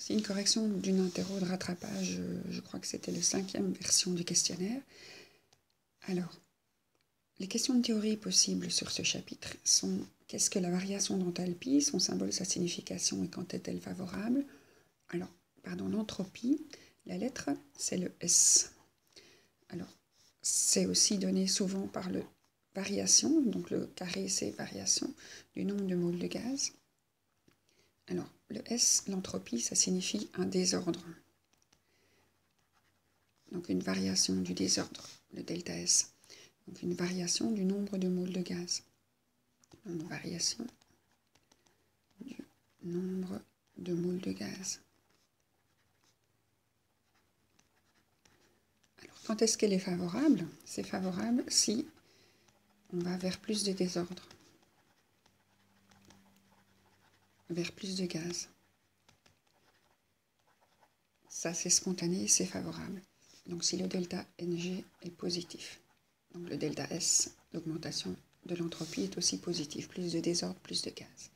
C'est une correction d'une interro de rattrapage, je crois que c'était la 5e version du questionnaire. Alors, les questions de théorie possibles sur ce chapitre sont: qu'est-ce que la variation d'enthalpie, son symbole, sa signification et quand est-elle favorable? Alors, pardon, l'entropie, la lettre, c'est le S. Alors, c'est aussi donné souvent par le variation, donc le carré c'est variation du nombre de moles de gaz. Alors, le S, l'entropie, ça signifie un désordre. Donc une variation du désordre, le delta S. Donc une variation du nombre de moles de gaz. Une variation du nombre de moles de gaz. Alors, quand est-ce qu'elle est favorable? C'est favorable si on va vers plus de désordre, vers plus de gaz. Ça, c'est spontané, c'est favorable. Donc si le delta Ng est positif, donc le delta S, l'augmentation de l'entropie, est aussi positif, plus de désordre, plus de gaz.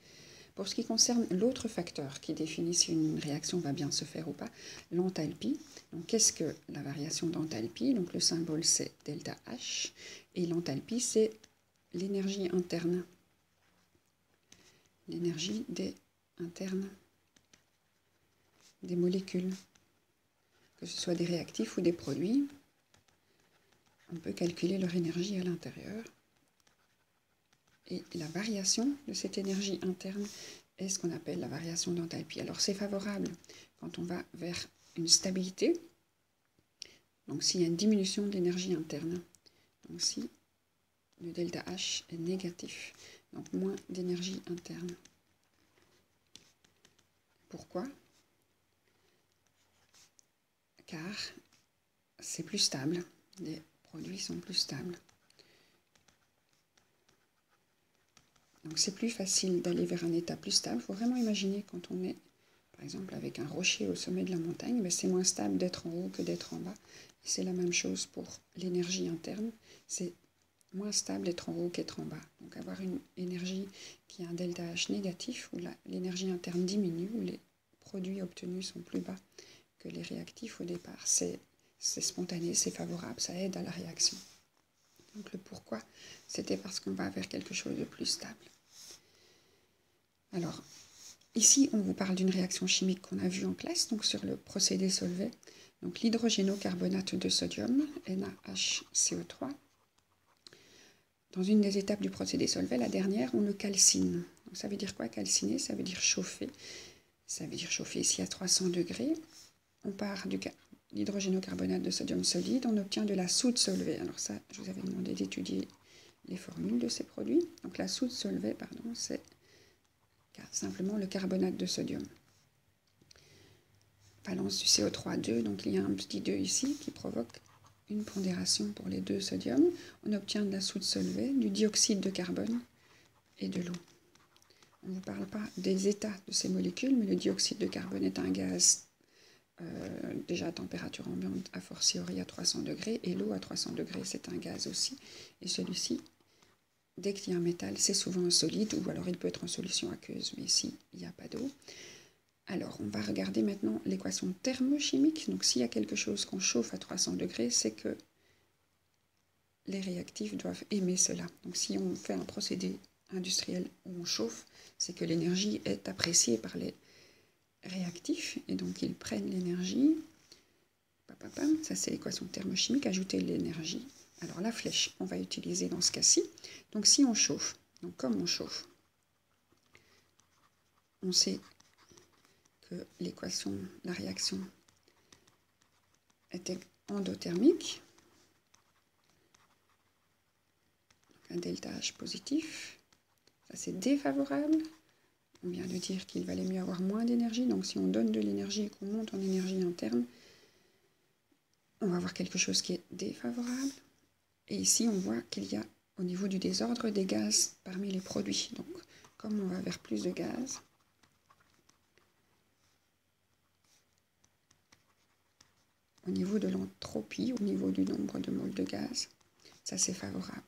Pour ce qui concerne l'autre facteur qui définit si une réaction va bien se faire ou pas, l'enthalpie. Donc qu'est-ce que la variation d'enthalpie? Donc le symbole c'est delta H, et l'enthalpie c'est l'énergie interne. L'énergie interne des molécules, que ce soit des réactifs ou des produits. On peut calculer leur énergie à l'intérieur. Et la variation de cette énergie interne est ce qu'on appelle la variation d'enthalpie. Alors c'est favorable quand on va vers une stabilité, donc s'il y a une diminution de l'énergie interne. Donc si le delta H est négatif, donc moins d'énergie interne. Pourquoi? Car c'est plus stable, les produits sont plus stables. Donc c'est plus facile d'aller vers un état plus stable. Il faut vraiment imaginer quand on est, par exemple, avec un rocher au sommet de la montagne, c'est moins stable d'être en haut que d'être en bas. C'est la même chose pour l'énergie interne. C'est moins stable d'être en haut qu'être en bas. Donc avoir une énergie qui a un delta H négatif, où l'énergie interne diminue, où les produits obtenus sont plus bas que les réactifs au départ, c'est spontané, c'est favorable, ça aide à la réaction. Donc le pourquoi, c'était parce qu'on va vers quelque chose de plus stable. Alors, ici, on vous parle d'une réaction chimique qu'on a vue en classe, donc sur le procédé Solvay. Donc l'hydrogénocarbonate de sodium, NaHCO3. Dans une des étapes du procédé Solvay, la dernière, on le calcine. Donc ça veut dire quoi, calciner? Ça veut dire chauffer. Ça veut dire chauffer ici à 300 degrés. On part de l'hydrogénocarbonate de sodium solide, on obtient de la soude Solvay. Alors ça, je vous avais demandé d'étudier les formules de ces produits. Donc la soude Solvay, pardon, c'est simplement le carbonate de sodium. Valence du CO3-2, donc il y a un petit 2 ici qui provoque une pondération pour les deux sodiums. On obtient de la soude Solvay, du dioxyde de carbone et de l'eau. On ne vous parle pas des états de ces molécules, mais le dioxyde de carbone est un gaz déjà à température ambiante, a fortiori à 300 degrés, et l'eau à 300 degrés, c'est un gaz aussi. Et celui-ci, dès qu'il y a un métal, c'est souvent un solide, ou alors il peut être en solution aqueuse, mais ici, il n'y a pas d'eau. Alors, on va regarder maintenant l'équation thermochimique. Donc, s'il y a quelque chose qu'on chauffe à 300 degrés, c'est que les réactifs doivent aimer cela. Donc, si on fait un procédé industriel où on chauffe, c'est que l'énergie est appréciée par les réactifs, et donc ils prennent l'énergie. Ça, c'est l'équation thermochimique, ajouter l'énergie. Alors, la flèche, on va utiliser dans ce cas-ci. Donc, si on chauffe, donc comme on chauffe, on sait que l'équation, la réaction est endothermique, donc un delta H positif, ça c'est défavorable. On vient de dire qu'il valait mieux avoir moins d'énergie, donc si on donne de l'énergie et qu'on monte en énergie interne, on va avoir quelque chose qui est défavorable. Et ici, on voit qu'il y a au niveau du désordre des gaz parmi les produits. Donc, comme on va vers plus de gaz, au niveau de l'entropie, au niveau du nombre de moles de gaz, ça c'est favorable.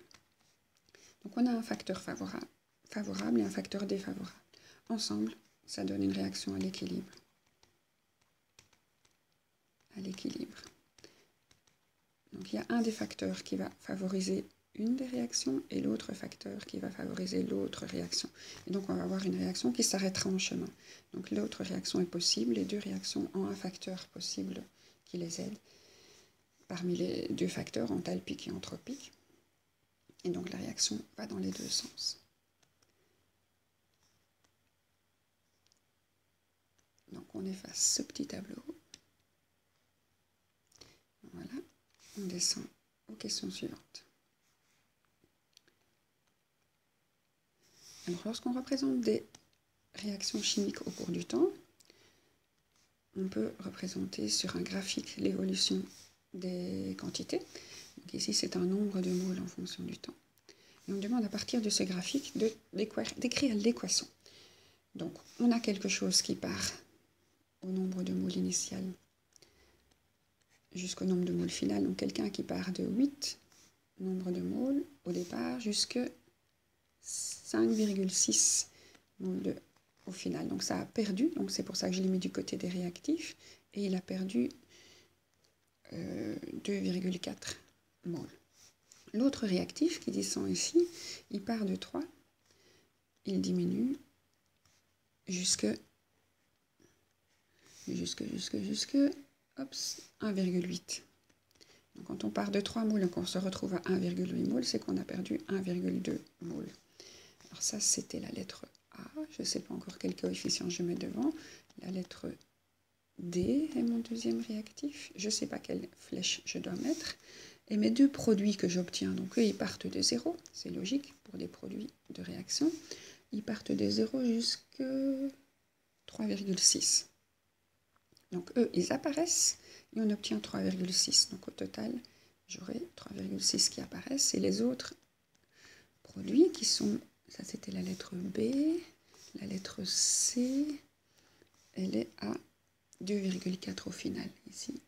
Donc on a un facteur favorable et un facteur défavorable. Ensemble, ça donne une réaction à l'équilibre. à l'équilibre. Donc il y a un des facteurs qui va favoriser une des réactions et l'autre facteur qui va favoriser l'autre réaction. Et donc on va avoir une réaction qui s'arrêtera en chemin. Donc l'autre réaction est possible, les deux réactions ont un facteur possible qui les aide parmi les deux facteurs enthalpique et anthropique. Et donc la réaction va dans les deux sens. Donc on efface ce petit tableau. Voilà, on descend aux questions suivantes. Alors lorsqu'on représente des réactions chimiques au cours du temps, on peut représenter sur un graphique l'évolution des quantités. Donc ici c'est un nombre de moles en fonction du temps. Et on demande à partir de ce graphique d'écrire l'équation. Donc on a quelque chose qui part au nombre de moles initial jusqu'au nombre de moles final. Donc quelqu'un qui part de 8 nombre de moles au départ jusqu'à 5,6 moles au final. Donc ça a perdu, donc c'est pour ça que je l'ai mis du côté des réactifs, et il a perdu 2,4 moles. L'autre réactif qui descend ici, il part de 3, il diminue jusque 1,8. Donc quand on part de 3 moles et qu'on se retrouve à 1,8 moles, c'est qu'on a perdu 1,2 moles. Alors ça, c'était la lettre A. Je ne sais pas encore quel coefficient je mets devant. La lettre D est mon deuxième réactif. Je ne sais pas quelle flèche je dois mettre. Et mes deux produits que j'obtiens, donc eux, ils partent de 0. C'est logique pour des produits de réaction. Ils partent de 0 jusqu'à 3,6. Donc eux, ils apparaissent et on obtient 3,6. Donc au total, j'aurai 3,6 qui apparaissent. Et les autres produits qui sont, ça c'était la lettre B, la lettre C, elle est à 2,4 au final. Ici,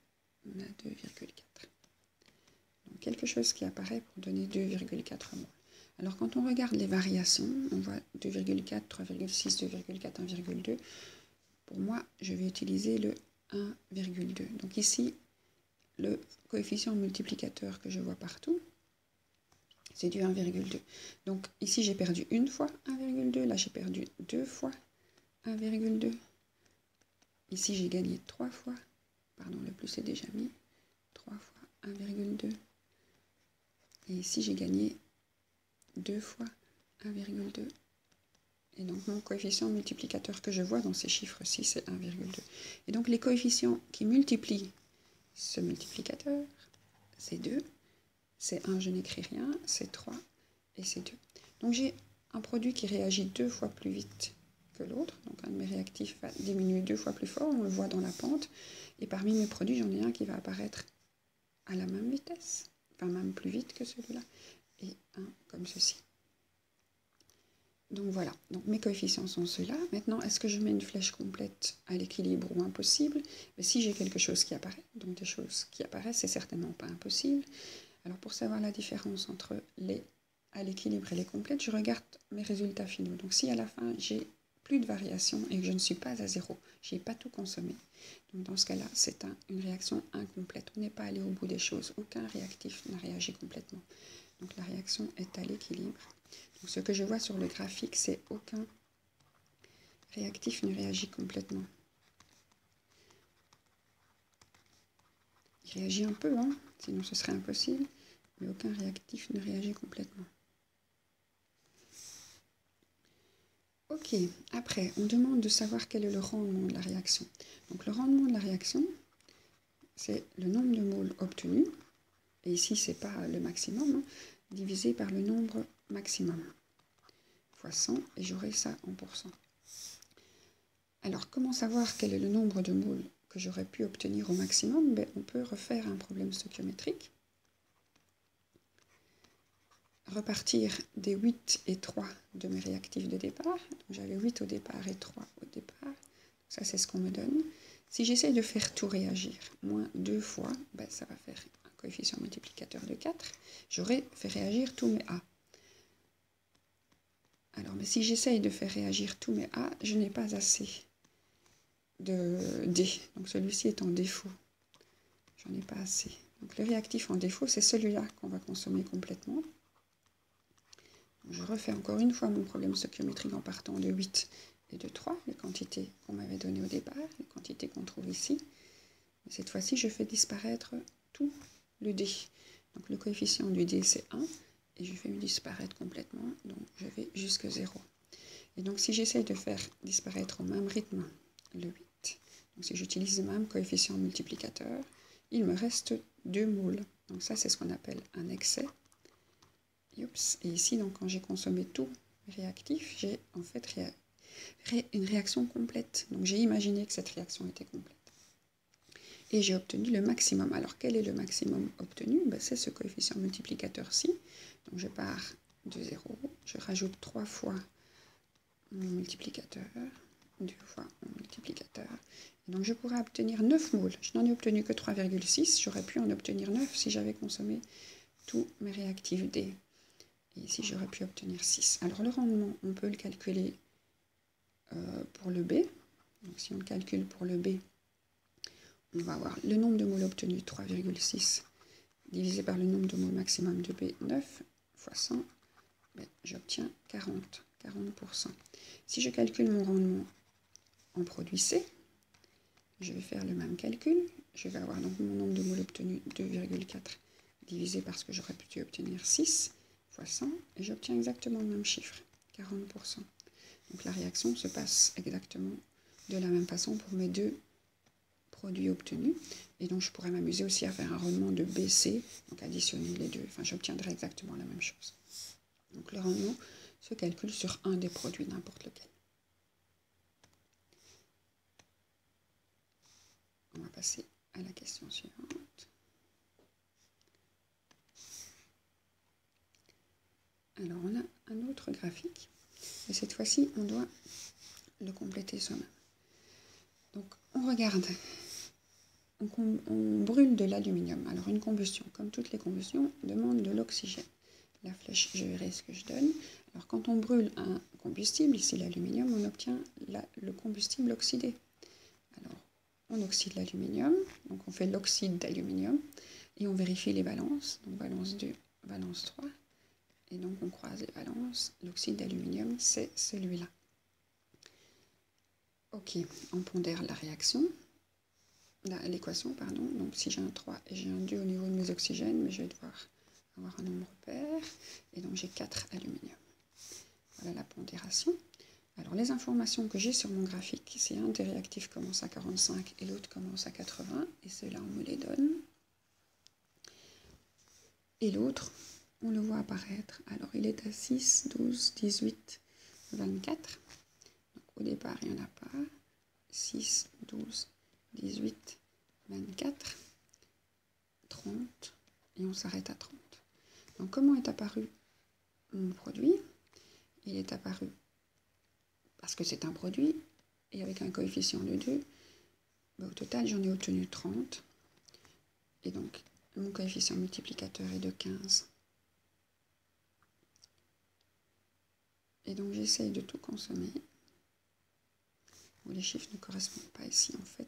on a 2,4. Donc quelque chose qui apparaît pour donner 2,4 moles. Alors quand on regarde les variations, on voit 2,4, 3,6, 2,4, 1,2. Pour moi, je vais utiliser le 1,2. Donc ici, le coefficient multiplicateur que je vois partout, c'est du 1,2. Donc ici, j'ai perdu une fois 1,2. Là, j'ai perdu 2 fois 1,2. Ici, j'ai gagné 3 fois. Pardon, le plus est déjà mis. 3 fois 1,2. Et ici, j'ai gagné 2 fois 1,2. Et donc, mon coefficient multiplicateur que je vois dans ces chiffres-ci, c'est 1,2. Et donc, les coefficients qui multiplient ce multiplicateur, c'est 2. C'est 1, je n'écris rien. C'est 3 et c'est 2. Donc, j'ai un produit qui réagit 2 fois plus vite que l'autre. Donc, un de mes réactifs va diminuer 2 fois plus fort. On le voit dans la pente. Et parmi mes produits, j'en ai un qui va apparaître à la même vitesse. Enfin, même plus vite que celui-là. Et un comme ceci. Donc voilà, donc mes coefficients sont ceux-là. Maintenant, est-ce que je mets une flèche complète à l'équilibre ou impossible? Mais si j'ai quelque chose qui apparaît, donc des choses qui apparaissent, c'est certainement pas impossible. Alors pour savoir la différence entre les à l'équilibre et les complètes, je regarde mes résultats finaux. Donc si à la fin j'ai plus de variation et que je ne suis pas à 0, je n'ai pas tout consommé. Donc dans ce cas-là, c'est une réaction incomplète. On n'est pas allé au bout des choses. Aucun réactif n'a réagi complètement. Donc la réaction est à l'équilibre. Donc ce que je vois sur le graphique, c'est aucun réactif ne réagit complètement. Il réagit un peu, hein, sinon ce serait impossible, mais aucun réactif ne réagit complètement. Ok, après, on demande de savoir quel est le rendement de la réaction. Donc le rendement de la réaction, c'est le nombre de moles obtenus, et ici c'est pas le maximum, hein, divisé par le nombre maximum, fois 100, et j'aurai ça en pourcent. Alors comment savoir quel est le nombre de moles que j'aurais pu obtenir au maximum? On peut refaire un problème stoichiométrique. Repartir des 8 et 3 de mes réactifs de départ. J'avais 8 au départ et 3 au départ. Ça, c'est ce qu'on me donne. Si j'essaye de faire tout réagir, moins 2 fois, ça va faire un coefficient multiplicateur de 4. J'aurais fait réagir tous mes A. Alors, mais si j'essaye de faire réagir tous mes A, je n'ai pas assez de D. Donc celui-ci est en défaut. j'en ai pas assez. Donc le réactif en défaut, c'est celui-là qu'on va consommer complètement. Donc, je refais encore une fois mon problème stoichiométrique en partant de 8 et de 3, les quantités qu'on m'avait données au départ, les quantités qu'on trouve ici. Et cette fois-ci, je fais disparaître tout le D. Donc le coefficient du D, c'est 1, et je fais disparaître complètement, donc je vais jusqu'à 0. Et donc si j'essaye de faire disparaître au même rythme le 8, donc si j'utilise le même coefficient multiplicateur, il me reste 2 moules. Donc ça, c'est ce qu'on appelle un excès. Oups. Et ici, donc, quand j'ai consommé tout réactif, j'ai en fait une réaction complète. Donc j'ai imaginé que cette réaction était complète. Et j'ai obtenu le maximum. Alors quel est le maximum obtenu? Ben, c'est ce coefficient multiplicateur-ci. Donc je pars de 0, je rajoute 3 fois mon multiplicateur, 2 fois mon multiplicateur. Et donc je pourrais obtenir 9 moules. Je n'en ai obtenu que 3,6. J'aurais pu en obtenir 9 si j'avais consommé tous mes réactifs D. Et ici, j'aurais pu obtenir 6. Alors le rendement, on peut le calculer pour le B. Donc si on le calcule pour le B, on va avoir le nombre de moles obtenus, 3,6, divisé par le nombre de moles maximum de B, 9, fois 100, ben, j'obtiens 40%. Si je calcule mon rendement en produit C, je vais faire le même calcul. Je vais avoir donc mon nombre de moles obtenus, 2,4, divisé par ce que j'aurais pu obtenir, 6, fois 100, et j'obtiens exactement le même chiffre, 40%. Donc la réaction se passe exactement de la même façon pour mes deux produits obtenus. Et donc je pourrais m'amuser aussi à faire un rendement de BC, donc additionner les deux. Enfin, j'obtiendrai exactement la même chose. Donc le rendement se calcule sur un des produits, n'importe lequel. On va passer à la question suivante. Alors on a un autre graphique, et cette fois-ci on doit le compléter soi-même. Donc on regarde, on brûle de l'aluminium. Alors une combustion, comme toutes les combustions, demande de l'oxygène. La flèche, je verrai ce que je donne. Alors quand on brûle un combustible, ici l'aluminium, on obtient le combustible oxydé. Alors on oxyde l'aluminium, donc on fait l'oxyde d'aluminium, et on vérifie les valences, donc valence 2, valence 3, et donc on croise les valences, l'oxyde d'aluminium c'est celui-là. Ok, on pondère la réaction, l'équation, pardon, donc si j'ai un 3 et j'ai un 2 au niveau de mes oxygènes, mais je vais devoir avoir un nombre pair, et donc j'ai 4 aluminium. Voilà la pondération. Alors les informations que j'ai sur mon graphique, c'est un des réactifs commence à 45 et l'autre commence à 80, et ceux-là on me les donne. Et l'autre, on le voit apparaître. Alors il est à 6, 12, 18, 24. Donc au départ il n'y en a pas. 6, 12, 18, 24, 30, et on s'arrête à 30. Donc comment est apparu mon produit? Il est apparu parce que c'est un produit, et avec un coefficient de 2, ben, au total j'en ai obtenu 30, et donc mon coefficient multiplicateur est de 15. Et donc j'essaye de tout consommer. Bon, les chiffres ne correspondent pas ici en fait.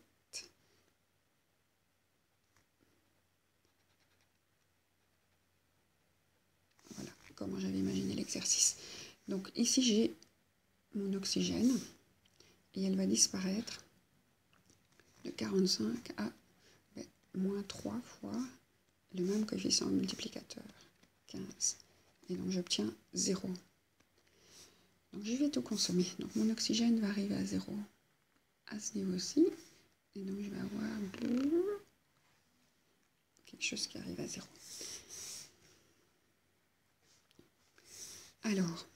Voilà comment j'avais imaginé l'exercice. Donc ici j'ai mon oxygène, et elle va disparaître de 45 à moins 3 fois le même coefficient multiplicateur, 15. Et donc j'obtiens 0. Donc je vais tout consommer. Donc mon oxygène va arriver à 0 à ce niveau-ci. Et donc je vais avoir quelque chose qui arrive à 0. Alors,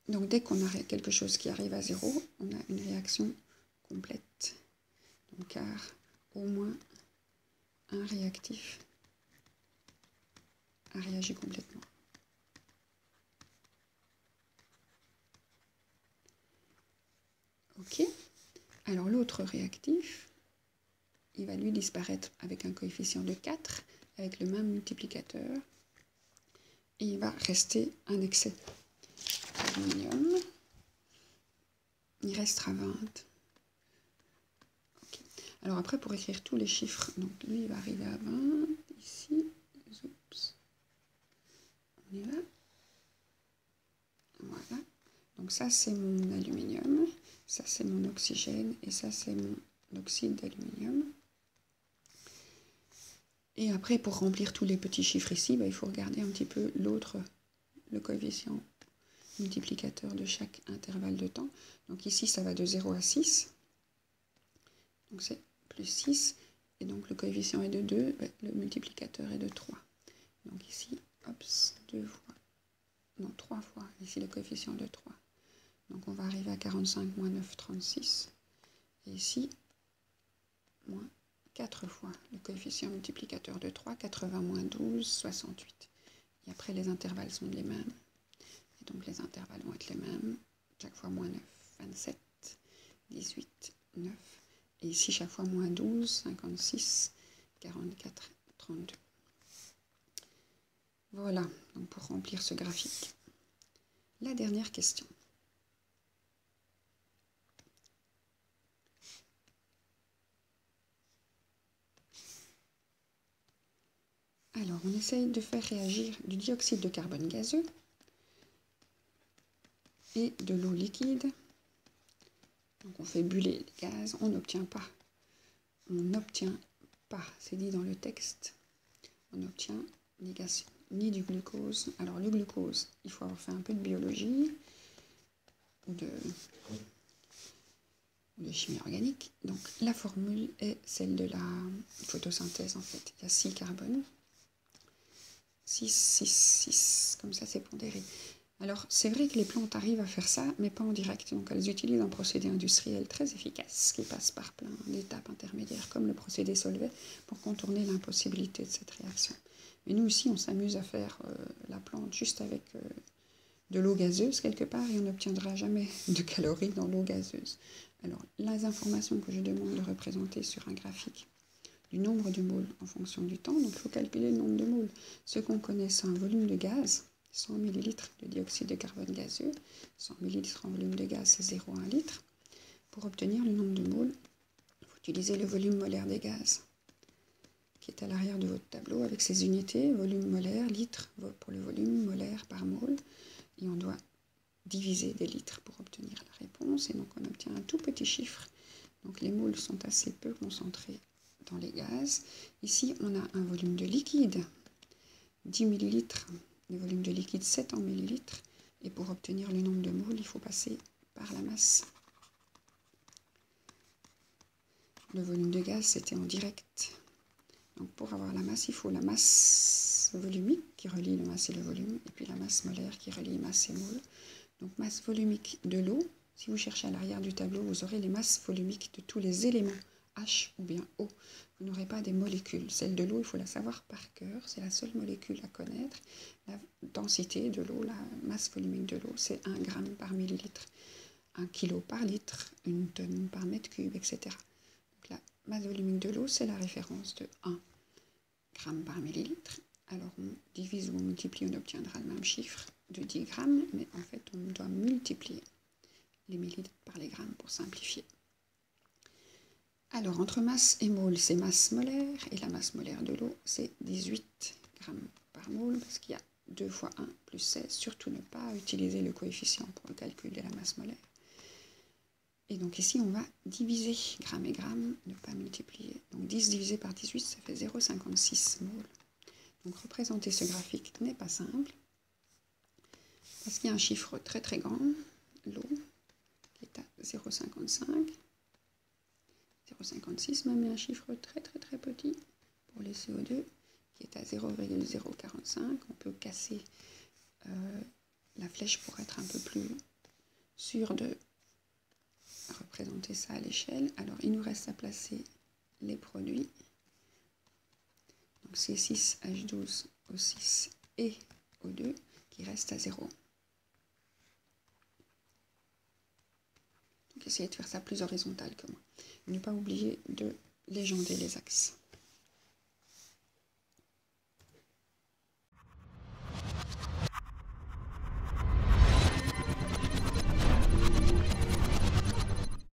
donc dès qu'on a quelque chose qui arrive à 0, on a une réaction complète. Donc car au moins un réactif a réagi complètement. Ok. Alors l'autre réactif, il va lui disparaître avec un coefficient de 4, avec le même multiplicateur, et il va rester un excès d'aluminium. Il restera 20. Okay. Alors après, pour écrire tous les chiffres, donc lui il va arriver à 20, ici, oups, on y va, voilà. Donc ça c'est mon aluminium, ça c'est mon oxygène, et ça c'est mon oxyde d'aluminium. Et après, pour remplir tous les petits chiffres ici, il faut regarder un petit peu l'autre, le coefficient multiplicateur de chaque intervalle de temps. Donc ici, ça va de 0 à 6. Donc c'est plus 6. Et donc le coefficient est de 2, le multiplicateur est de 3. Donc ici, hop, 2 fois, non 3 fois, ici le coefficient de 3. Donc on va arriver à 45 moins 9, 36. Et ici, moins 4 fois le coefficient multiplicateur de 3, 80 moins 12, 68. Et après, les intervalles sont les mêmes. Et donc, les intervalles vont être les mêmes. Chaque fois, moins 9, 27, 18, 9. Et ici, chaque fois, moins 12, 56, 44, 32. Voilà, donc pour remplir ce graphique. La dernière question. Alors, on essaye de faire réagir du dioxyde de carbone gazeux et de l'eau liquide. Donc, on fait buller les gaz, on n'obtient pas, c'est dit dans le texte, on obtient négation, ni du glucose. Alors, le glucose, il faut avoir fait un peu de biologie ou de chimie organique. Donc, la formule est celle de la photosynthèse, en fait. Il y a 6 carbones. 6, 6, 6, comme ça c'est pondéré. Alors c'est vrai que les plantes arrivent à faire ça, mais pas en direct. Donc elles utilisent un procédé industriel très efficace qui passe par plein d'étapes intermédiaires, comme le procédé Solvay, pour contourner l'impossibilité de cette réaction. Mais nous aussi on s'amuse à faire la plante juste avec de l'eau gazeuse quelque part, et on n'obtiendra jamais de calories dans l'eau gazeuse. Alors les informations que je demande de représenter sur un graphique du nombre de moles en fonction du temps. Donc il faut calculer le nombre de moles. Ce qu'on connaît, c'est un volume de gaz, 100 ml de dioxyde de carbone gazeux. 100 ml en volume de gaz, c'est 0,1 litre. Pour obtenir le nombre de moles, il faut utiliser le volume molaire des gaz, qui est à l'arrière de votre tableau avec ses unités, volume molaire, litre pour le volume, molaire par mole. Et on doit diviser des litres pour obtenir la réponse. Et donc on obtient un tout petit chiffre. Donc les moles sont assez peu concentrés dans les gaz. Ici, on a un volume de liquide, 10 ml, le volume de liquide 700 ml, et pour obtenir le nombre de moles, il faut passer par la masse. Le volume de gaz, c'était en direct. Donc pour avoir la masse, il faut la masse volumique qui relie le masse et le volume, et puis la masse molaire qui relie masse et mole. Donc masse volumique de l'eau, si vous cherchez à l'arrière du tableau, vous aurez les masses volumiques de tous les éléments, H ou bien O. Vous n'aurez pas des molécules. Celle de l'eau, il faut la savoir par cœur. C'est la seule molécule à connaître. La densité de l'eau, la masse volumique de l'eau, c'est 1 gramme par millilitre, 1 kilo par litre, 1 tonne par mètre cube, etc. Donc la masse volumique de l'eau, c'est la référence de 1 gramme par millilitre. Alors on divise ou on multiplie, on obtiendra le même chiffre de 10 grammes, mais en fait on doit multiplier les millilitres par les grammes pour simplifier. Alors, entre masse et mole, c'est masse molaire, et la masse molaire de l'eau, c'est 18 grammes par mole, parce qu'il y a 2 fois 1 plus 16. Surtout ne pas utiliser le coefficient pour le calcul de la masse molaire. Et donc ici, on va diviser grammes et grammes, ne pas multiplier. Donc 10 divisé par 18, ça fait 0,56 mol. Donc représenter ce graphique n'est pas simple, parce qu'il y a un chiffre très très grand, l'eau, qui est à 0,55. 0,56, même un chiffre très très très petit pour les CO2 qui est à 0,045. On peut casser la flèche pour être un peu plus sûr de représenter ça à l'échelle. Alors il nous reste à placer les produits. Donc C6, H12, O6 et O2 qui restent à 0. Donc essayez de faire ça plus horizontal que moi. Ne pas oublier de légender les axes.